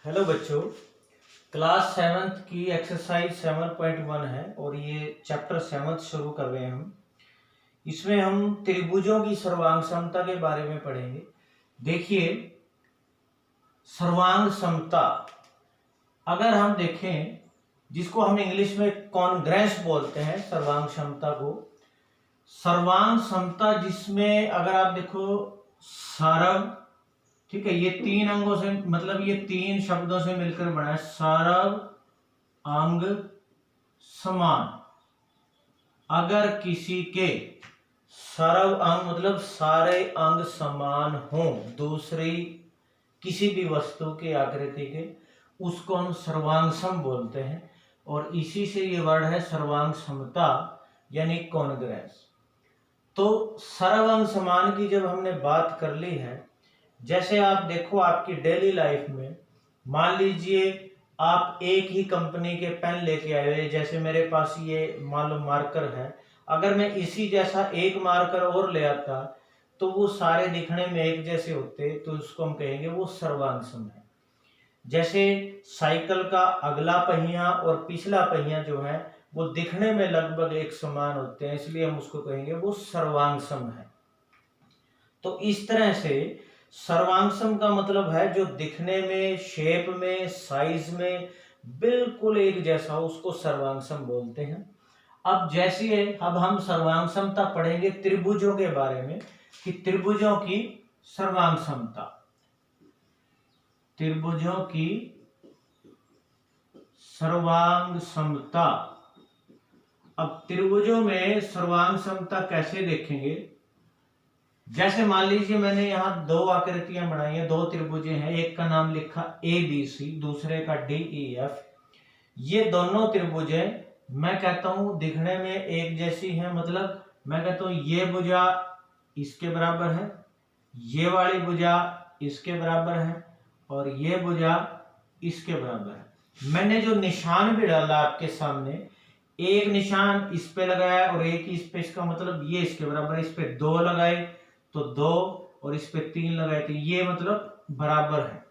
Hello बच्चों, class 7th की exercise 7.1 है और ये चैप्टर 7 शुरू कर रहे हैं हम। इसमें हम त्रिभुजों की सर्वांग समता के बारे में पढ़ेंगे। देखिए, सर्वांग समता अगर हम देखें, जिसको हम इंग्लिश में कॉन्ग्रेंस बोलते हैं, सर्वांग क्षमता को। सर्वांग समता जिसमें अगर आप देखो सारव, ठीक है, ये तीन अंगों से मतलब ये तीन शब्दों से मिलकर बना है। सारव अंग समान। अगर किसी के सारव अंग मतलब सारे अंग समान हों दूसरी किसी भी वस्तु के आकृति के, उसको हम सर्वांगसम बोलते हैं। और इसी से ये वर्ड है सर्वांग समता यानी कॉन्ग्रेंस। तो सर्वांग समान की जब हमने बात कर ली है, जैसे आप देखो आपकी डेली लाइफ में, मान लीजिए आप एक ही कंपनी के पेन लेके आए हुए, जैसे मेरे पास ये मान लो मार्कर है। अगर मैं इसी जैसा एक मार्कर और ले आता तो वो सारे दिखने में एक जैसे होते, तो उसको हम कहेंगे वो सर्वांगसम है। जैसे साइकिल का अगला पहिया और पिछला पहिया जो है वो दिखने में लगभग एक समान होते हैं, इसलिए हम उसको कहेंगे वो सर्वांगसम है। तो इस तरह से सर्वांगसम का मतलब है जो दिखने में, शेप में, साइज में बिल्कुल एक जैसा हो, उसको सर्वांगसम बोलते हैं। अब जैसे अब हम सर्वांगसमता पढ़ेंगे त्रिभुजों के बारे में, कि त्रिभुजों की सर्वांगसमता। त्रिभुजों की सर्वांगसमता। अब त्रिभुजों में सर्वांगसमता कैसे देखेंगे? जैसे मान लीजिए मैंने यहाँ दो आकृतियां बनाई हैं, दो त्रिभुज हैं, एक का नाम लिखा ABC, दूसरे का DEF। ये दोनों त्रिभुज मैं कहता हूं दिखने में एक जैसी है। मतलब मैं कहता हूं ये भुजा इसके बराबर है, ये वाली भुजा इसके बराबर है और ये भुजा इसके बराबर है। मैंने जो निशान भी डाला आपके सामने, एक निशान इस पे लगाया और एक इस पे, इसका मतलब ये इसके बराबर है। इस पे दो लगाए तो दो और इस पे तीन लगाए तो ये मतलब बराबर है।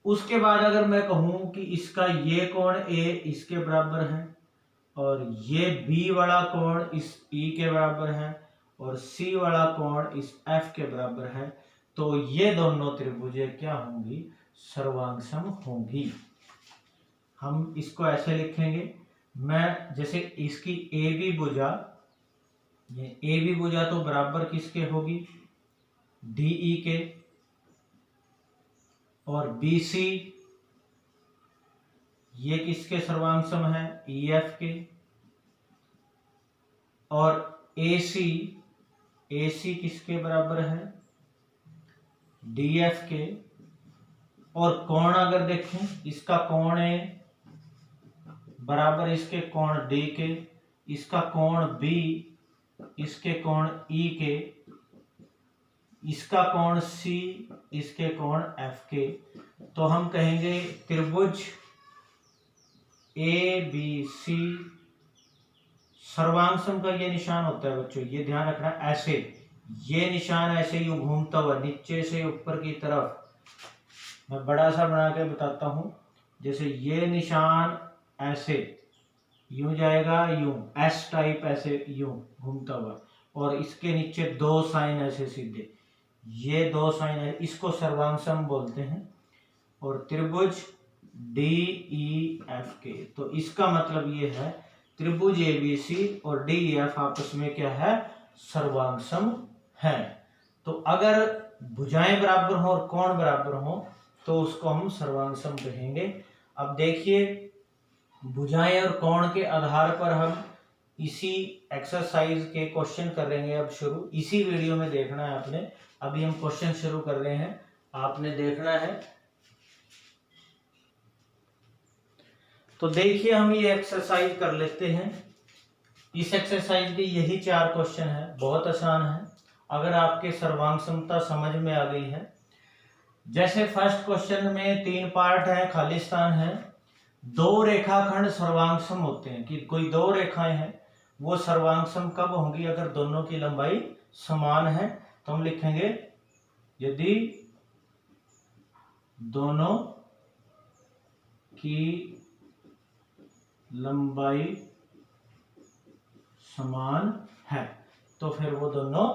उसके बाद अगर मैं कहूं कि इसका ये कोण A इसके बराबर है और ये B वाला कोण इस E के बराबर है और C वाला कोण इस F के बराबर है, तो ये दोनों त्रिभुजें क्या होंगी? सर्वांगसम होंगी। हम इसको ऐसे लिखेंगे, मैं जैसे इसकी AB भुजा, ये AB भुजा तो बराबर किसके होगी? DE के। और BC ये किसके सर्वांगसम है? EF के। और AC किसके बराबर है? DF के। और कोण अगर देखें, इसका कोण A बराबर इसके कोण D के, इसका कोण B इसके कोण E के, इसका कोण C इसके कोण F के। तो हम कहेंगे त्रिभुज ABC सर्वांगसम का ये निशान होता है बच्चों, ये ध्यान रखना। ऐसे ये निशान ऐसे यूं घूमता हुआ नीचे से ऊपर की तरफ, मैं बड़ा सा बना के बताता हूं। जैसे ये निशान ऐसे यूं जाएगा, यूं S टाइप ऐसे यूं घूमता हुआ, और इसके नीचे दो साइन ऐसे सीधे, ये दो साइन है, इसको सर्वांगसम बोलते हैं। और त्रिभुज DEF के, तो इसका मतलब ये है त्रिभुज ABC और DEF आपस में क्या है? सर्वांगसम है। तो अगर भुजाएं बराबर हो और कोण बराबर हो तो उसको हम सर्वांगसम कहेंगे। अब देखिए, भुजाएं और कोण के आधार पर हम इसी एक्सरसाइज के क्वेश्चन करेंगे अब शुरू। इसी वीडियो में देखना है आपने। अभी हम क्वेश्चन शुरू कर रहे हैं, आपने देखना है। तो देखिए, हम ये एक्सरसाइज कर लेते हैं। इस एक्सरसाइज के यही 4 क्वेश्चन है, बहुत आसान है अगर आपके सर्वांगसमता समझ में आ गई है। जैसे फर्स्ट क्वेश्चन में 3 पार्ट है, खाली स्थान है। दो रेखाखंड सर्वांगसम होते हैं, कि कोई दो रेखाएं हैं, वो सर्वांगसम कब होंगी? अगर दोनों की लंबाई समान है। तो हम लिखेंगे यदि दोनों की लंबाई समान है, तो फिर वो दोनों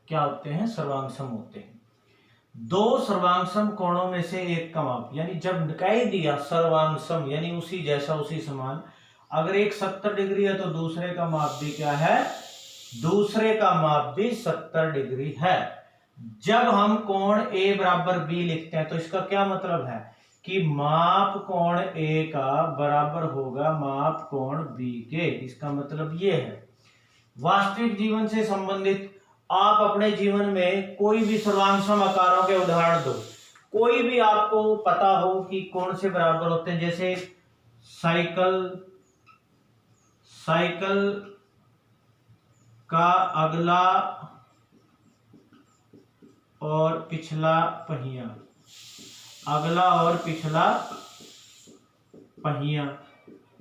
क्या होते हैं, सर्वांग सम होते हैं। दो सर्वांग सम कोणों में से एक का माप, यानी जब कह दिया सर्वांग सम यानी उसी जैसा उसी समान, अगर एक 70 डिग्री है तो दूसरे का माप भी क्या है, दूसरे का माप भी 70 डिग्री है। जब हम कोण ए बराबर बी लिखते हैं तो इसका क्या मतलब है कि माप कोण ए का बराबर होगा माप कोण बी के। इसका मतलब ये है, वास्तविक जीवन से संबंधित आप अपने जीवन में कोई भी सर्वांग सम आकारों के उदाहरण दो, कोई भी आपको पता हो कि कौन से बराबर होते हैं, जैसे साइकिल का अगला और पिछला पहिया, अगला और पिछला पहिया।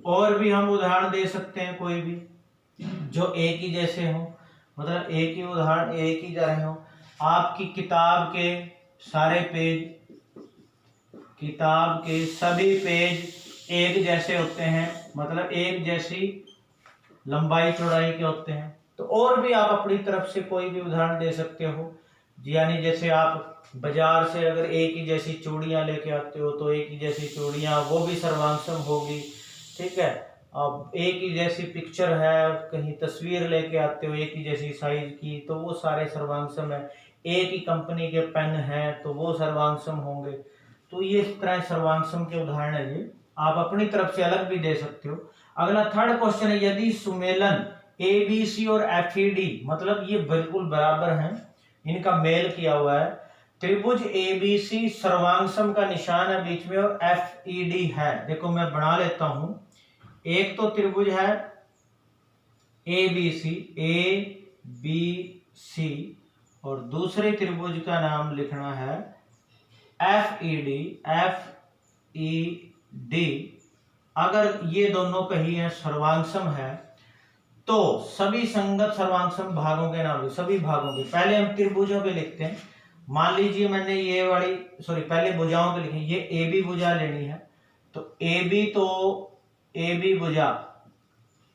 और भी हम उदाहरण दे सकते हैं कोई भी जो एक ही जैसे हो, मतलब एक ही उदाहरण एक ही जैसे हो। आपकी किताब के सारे पेज, किताब के सभी पेज एक जैसे होते हैं, मतलब एक जैसी लंबाई चौड़ाई के होते हैं। तो और भी आप अपनी तरफ से कोई भी उदाहरण दे सकते हो, यानी जैसे आप बाजार से अगर एक ही जैसी चूड़ियां लेके आते हो तो एक ही जैसी चूड़ियां, वो भी सर्वांग सम होगी, ठीक है। अब एक ही जैसी पिक्चर है, कहीं तस्वीर लेके आते हो एक ही जैसी साइज की, तो वो सारे सर्वांग सम है। एक ही कंपनी के पेन हैं तो वो सर्वांग सम होंगे। तो ये इस तरह सर्वांग सम के उदाहरण है, ये आप अपनी तरफ से अलग भी दे सकते हो। अगला थर्ड क्वेश्चन है, यदि सुमेलन ए बी सी और एफ ई डी, मतलब ये बिल्कुल बराबर हैं, इनका मेल किया हुआ है, त्रिभुज ए बी सी सर्वांग सम का निशान है बीच में और एफ ई डी है। देखो मैं बना लेता हूं, एक तो त्रिभुज है ए बी सी और दूसरे त्रिभुज का नाम लिखना है एफ ई डी। अगर ये दोनों कही है सर्वांग सम है तो सभी संगत सर्वांग सम भागों के नाम, सभी भागों के, पहले हम त्रिभुजों के लिखते हैं। मान लीजिए मैंने ये वाली, पहले भुजाओं के लिखे, ये ए बी भुजा लेनी है, तो ए बी भुजा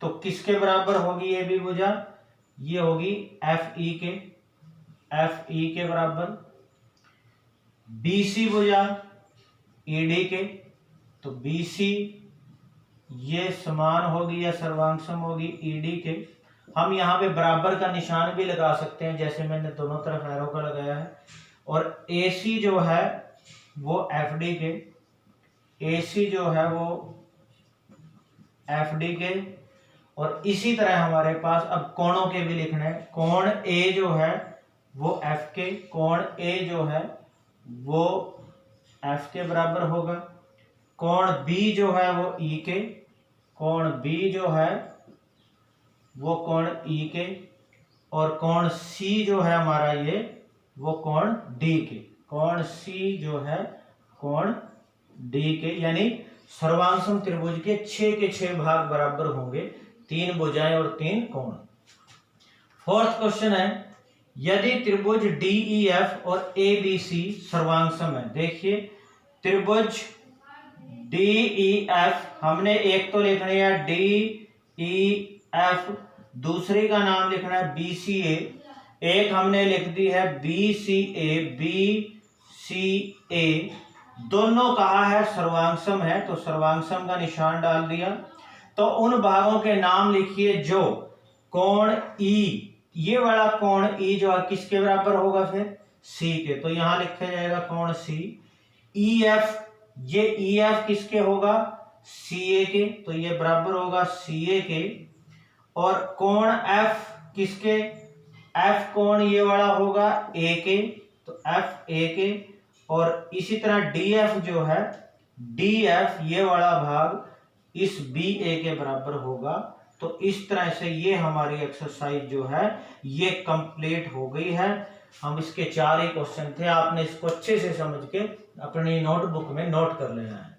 तो किसके बराबर होगी ए बी भुजा, ये होगी एफ ई के बराबर। बी सी भुजा ई डी के, तो बी सी ये समान होगी या सर्वांग सम होगी ई डी के। हम यहाँ पे बराबर का निशान भी लगा सकते हैं, जैसे मैंने दोनों तरफ एरो का लगाया है। और ए सी जो है वो एफ डी के, ए सी जो है वो एफ डी के। और इसी तरह हमारे पास अब कोणों के भी लिखना है, कोण ए जो है वो एफ के, कोण ए जो है वो एफ के बराबर होगा। कोण बी जो है वो ई के, कोण बी जो है वो कोण ई के। और कोण सी जो है हमारा ये वो कोण डी के, कोण सी जो है कोण डी के। यानी सर्वांग सम त्रिभुज के 6 के 6 भाग बराबर होंगे, 3 भुजाएं और 3 कोण। फोर्थ क्वेश्चन है, यदि त्रिभुज डी ई एफ और ए बी सी सर्वांग सम है। देखिए त्रिभुज डी ई एफ हमने एक तो लिखना है डी ई एफ, दूसरे का नाम लिखना है बी सी ए, एक हमने लिख दी है बी सी ए, दोनों कहा है सर्वांग सम है, तो सर्वांग सम का निशान डाल दिया। तो उन भागों के नाम लिखिए जो कोण ई, ये वाला कोण ई जो है किसके बराबर होगा, फिर सी के, तो यहां लिखा जाएगा कोण सी। ई एफ, ये ई एफ किसके होगा, सी ए के, तो ये बराबर होगा सी ए के। और कोण एफ किसके, एफ कोण ये वाला होगा ए के, तो एफ ए के। और इसी तरह डी एफ जो है, डी एफ ये वाला भाग इस बी ए के बराबर होगा। तो इस तरह से ये हमारी एक्सरसाइज जो है ये कंप्लीट हो गई है। हम इसके 4 ही क्वेश्चन थे, आपने इसको अच्छे से समझ के अपनी नोटबुक में नोट कर लेना है।